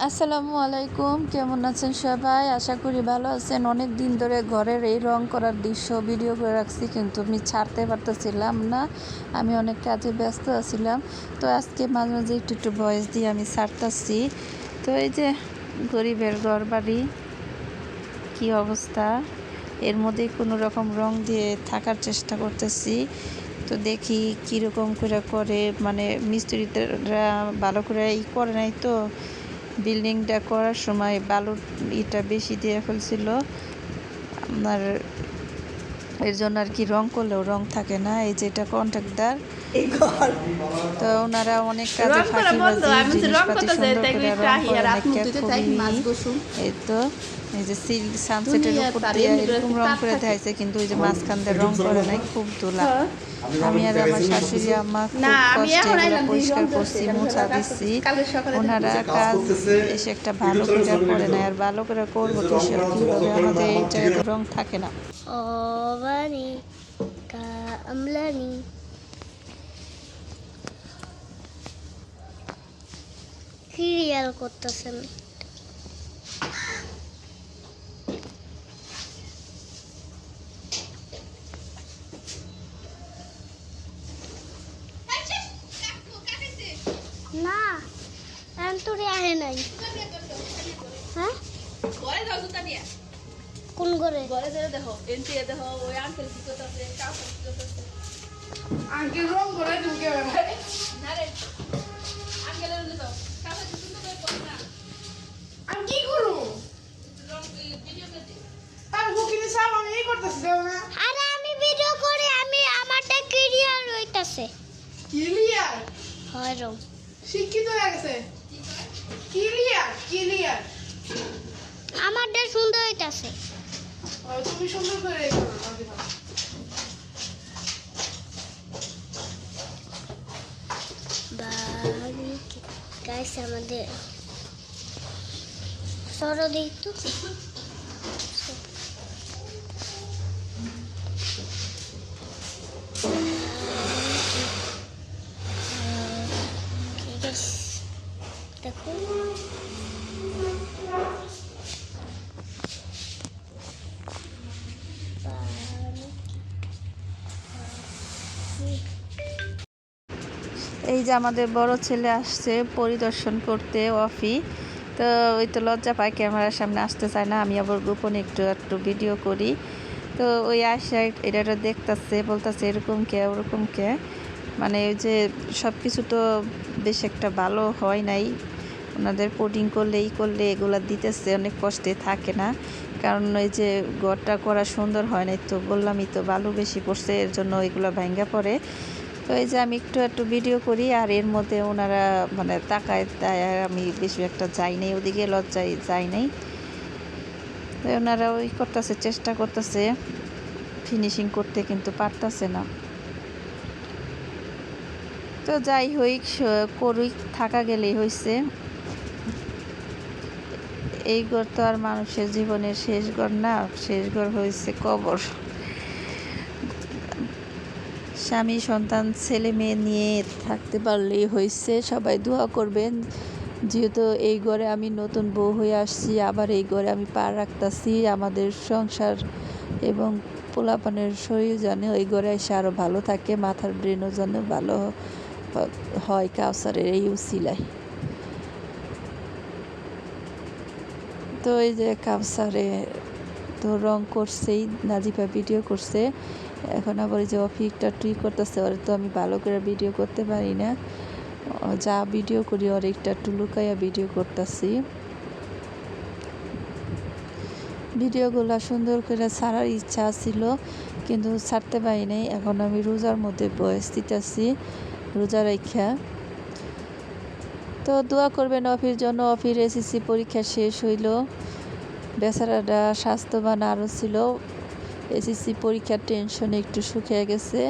আসসালামু আলাইকুম, কেমন আছেন সবাই? আশা করি ভালো আছেন। অনেক দিন ধরে ঘরের এই রং করার দৃশ্য ভিডিও করে রাখছি, কিন্তু আমি ছাড়তে পারতেছিলাম না। আমি অনেক কাজে ব্যস্ত আছিলাম। তো আজকে মাঝে মাঝে একটু একটু ভয়েস দিয়ে আমি ছাড়তেছি। তো এই যে গরিবের ঘর বাড়ি, কী অবস্থা, এর মধ্যে কোনো রকম রং দিয়ে থাকার চেষ্টা করতেছি। তো দেখি কীরকম করে মানে মিস্ত্রিরা ভালো করে করে নাই তো, বিল্ডিংটা করার সময় বালুর বেশি দিয়ে ফেলছিল আপনার, এর জন্য আর কি রং করলেও রং থাকে না। এই যে এটা কন্ট্রাক্টর, তো ওনারা অনেক কাজে ফাঁকিবাজি, জিনিসপাতি সুন্দর করে রং করে এই তো এই যে সানসেটের উপর দিয়ে এরকম রং করে দেখাইছে, কিন্তু ওই যে মাঝখান দিয়ে রং করে নাই, খুব ধুলা। আমি আর আমার শাশুড়ি আম্মা খুব কষ্টে এগুলো পরিষ্কার করছি, মোছা দিচ্ছি। ওনারা কাজ এসে একটা ভালো করে করে নেয়, আর ভালো করে করবো কীভাবে, আমাদের এই জায়গায় রং থাকে না। সিরিয়াল করতেছেন না, এন্তরে আহে নাই। হ্যাঁ, ঘরে যাও জুতা নিয়ে। কোন ঘরে? ঘরে যাও, দেখো এনটি দেখো ওই আঙ্কেল কি করতেছে, কাকা কি করতেছে। আঙ্কেল রং করে ঢুকে ভাই না রে, আঙ্কেলের নিয়ে যাও, কাকা কি সুন্দর করে পড়ে না। আমি কি করব? রং ভিডিও করতে আর বুকিনি সব আমি এই করতেছি দাও না। আরে আমি ভিডিও করি, আমি আমারটা ক্লিয়ার হইতাছে। ক্লিয়ার হয় রং শিক্ষিত হয়ে গেছে। ক্লিয়ার আমারটা সুন্দর হইতাছে। তুমি সুন্দর করে করো। বাড়ি গাইস আমাদের সরো দেই তো। দেখো এই যে আমাদের বড় ছেলে আসছে পরিদর্শন করতে অফিস, তো ওই তো লজ্জা পায়, ক্যামেরার সামনে আসতে চায় না। আমি আবার গোপনে একটু একটু ভিডিও করি। তো ওই আসা এটা দেখতেছে, বলতেছে এরকম কে ওরকম কে, মানে ওই যে সব কিছু তো বেশ একটা ভালো হয় নাই। ওনাদের কোডিং করলে এগুলা দিতেছে, অনেক কষ্টে থাকে না, কারণ ওই যে ঘরটা করা সুন্দর হয় নাই। তো বললামই তো, বালু বেশি পড়ছে, এর জন্য এগুলো ভাঙ্গা পড়ে। তো এই যে আমি একটু একটু ভিডিও করি, আর এর মধ্যে ওনারা মানে তাকায়, তাই আর আমি বেশি একটা যাই নাই ওদিকে, লজ্জায় যাই নাই। তো ওনারা ওই করতেছে, চেষ্টা করতেছে ফিনিশিং করতে, কিন্তু পারতেছে না। তো যাই হই করুই, থাকা গেলেই হয়েছে। এই ঘর তো আর মানুষের জীবনের শেষ ঘর না, শেষ ঘর হয়েছে কবর। স্বামী সন্তান ছেলে মেয়ে নিয়ে থাকতে পারলেই হয়েছে। সবাই দোয়া করবেন, যেহেতু এই ঘরে আমি নতুন বউ হয়ে আসছি, আবার এই ঘরে আমি পা রাখতেছি। আমাদের সংসার এবং পোলাপানের শরীর যেন এই ঘরে এসে আরও ভালো থাকে, মাথার ব্রেনও যেন ভালো হয় কাউসারের এই উসিলায়। তো এই যে কাউসারে তো রং করছেই, নাজিফা ভিডিও করছে। এখন আবার এই যে অফিসটা টুই করতেছে, ওর তো আমি ভালো করে ভিডিও করতে পারি না, যা ভিডিও করি ওর একটু লুকাইয়া ভিডিও করতেছি। ভিডিওগুলো সুন্দর করে ছাড়ার ইচ্ছা ছিল, কিন্তু ছাড়তে পারি নাই। এখন আমি রোজার মধ্যে বয়স দিতেছি, রোজা রাখা। তো দোয়া করবেন অফির জন্য। অফির এসএসসি পরীক্ষা শেষ হইল, বেচারাটা স্বাস্থ্যবান আরও ছিল। এসএসসি পরীক্ষার টেনশনে একটু শুকিয়ে গেছে।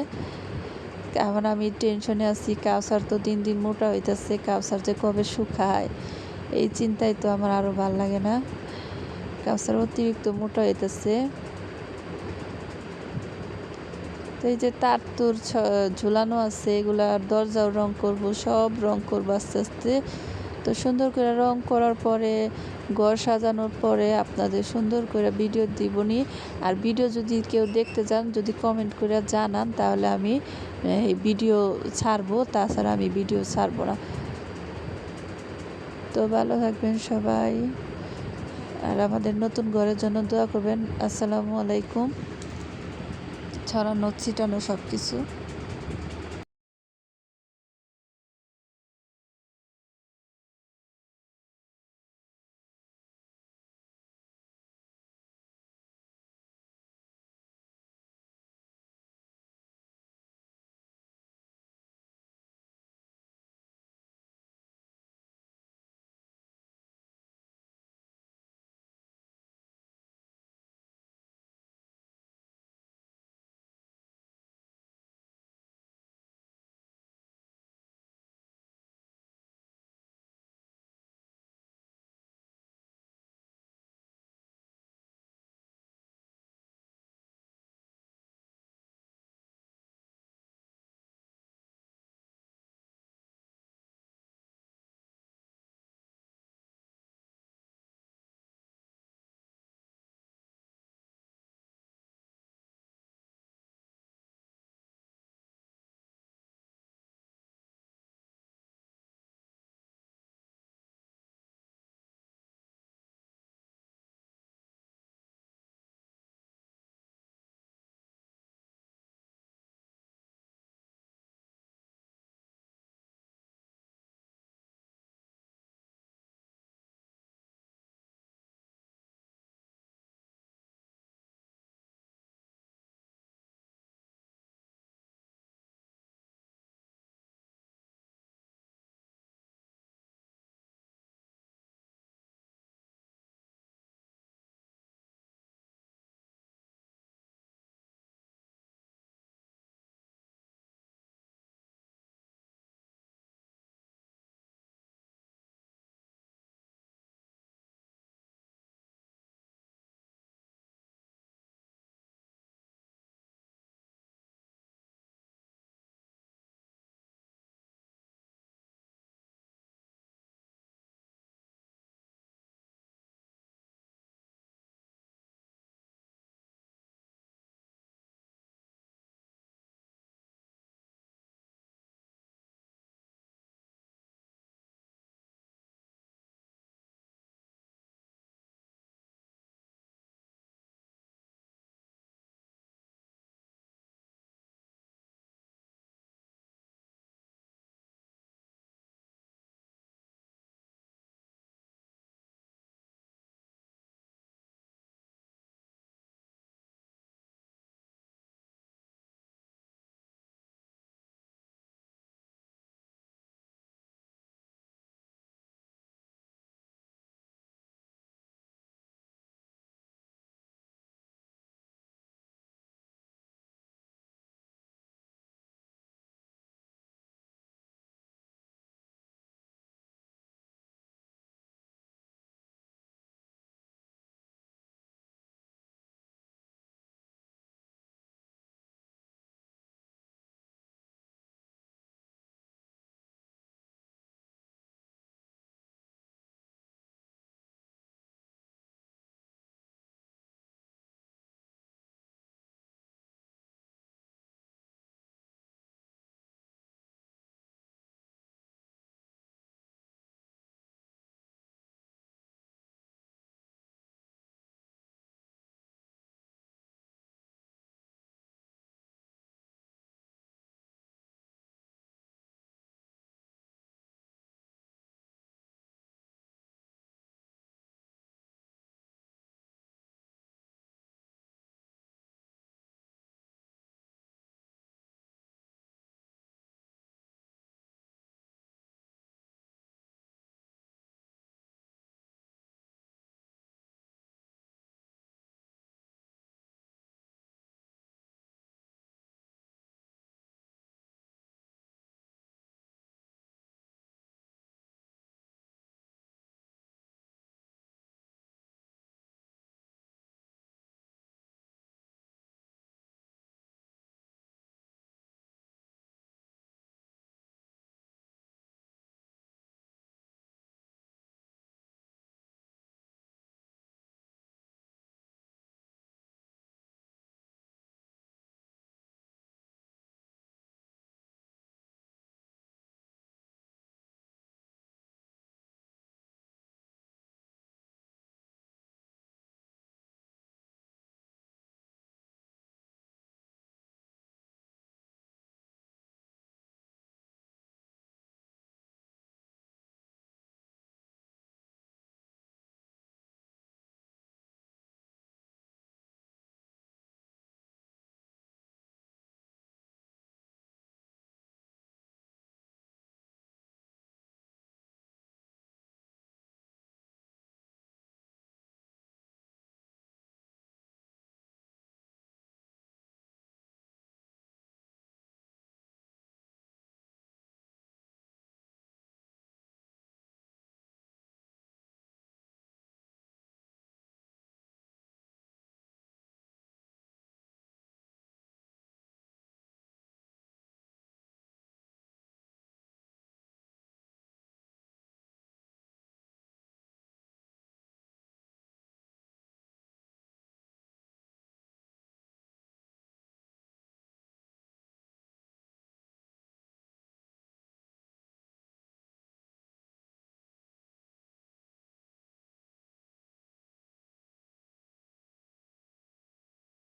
এখন আমি টেনশনে আছি, কাউসার তো দিন দিন মোটা হইতেছে, কাউসার যে কবে শুকায় এই চিন্তায় তো আমার আরও ভাল লাগে না। কাউসার অতিরিক্ত মোটা হইতেছে। তো এই যে তার তোর ঝুলানো আছে, এগুলা দরজাও রং করব, সব রং করবো আস্তে আস্তে। তো তো সুন্দর করে রং করার পরে ঘর সাজানোর পরে আপনাদের সুন্দর করে ভিডিও দিবনি। আর ভিডিও যদি কেউ দেখতে চান, যদি কমেন্ট করে জানান, তাহলে আমি এই ভিডিও ছাড়বো, তাছাড়া আমি ভিডিও ছাড়বো না। তো ভালো থাকবেন সবাই, আর আমাদের নতুন ঘরের জন্য দোয়া করবেন। আসসালামু আলাইকুম। ছড়ানো ছিটানো সব কিছু।